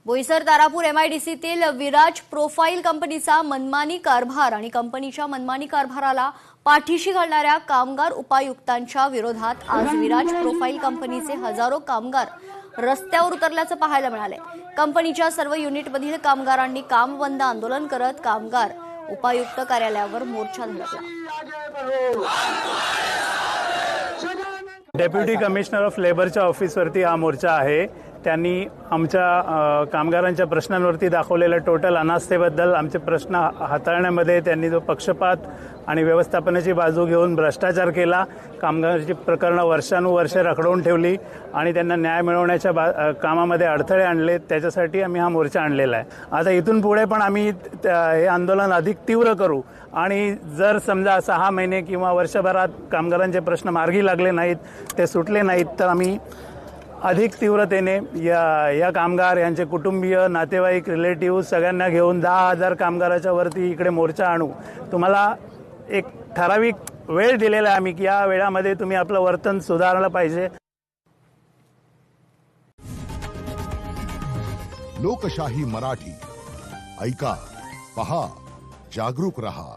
Boisar Tarapur एमआयडीसीतील Viraj profile कंपनीचा मनमानी कारभार आणि कंपनीच्या मनमानी कारभाराला पाठीशी घालणाऱ्या कामगार उपायुक्तांच्या विरोधात आज विराज प्रोफाईल कंपनीचे हजारो कामगार रस्त्यावर उतरल्याचं पाहायला मिळाले। कंपनीच्या सर्व युनिटमधील कामगारांनी काम बंद आंदोलन करत कामगार उपायुक्त कार्यालयावर मोर्चा धरला। डेप्युटी कमिशनर ऑफ लेबरच्या ऑफिसवरती हा मोर्चा आहे। त्यांनी आमच्या कामगारांच्या प्रश्नांवरती दाखवलेल्या टोटल अनास्थेबद्दल, आमचे प्रश्न हाताळण्यामध्ये त्यांनी जो पक्षपात आणि व्यवस्थापनाची बाजू घेऊन भ्रष्टाचार केला, कामगारांची प्रकरणं वर्षानुवर्षे रखडवून ठेवली आणि त्यांना न्याय मिळवण्याच्या कामामध्ये अडथळे आणले, त्याच्यासाठी आम्ही हा मोर्चा आणलेला आहे। आता इथून पुढे पण आम्ही हे आंदोलन अधिक तीव्र करू आणि जर समजा 6 महिने किंवा वर्षभरात कामगारांचे प्रश्न मार्गी लागले नाहीत, ते सुटले नाहीत, तर आम्ही अधिक तीव्रतेने या कामगार, यांचे कुटुंबीय, नातेवाईक, रिलेटिव्ह सगळ्यांना घेऊन 10,000 कामगाराच्या वरती इकडे मोर्चा आणू। तुम्हाला एक ठराविक वेळ दिलेला आहे आम्ही की या वेळामध्ये तुम्ही आपलं वर्तन सुधारलं पाहिजे। लोकशाही मराठी ऐका, पहा, जागरूक रहा।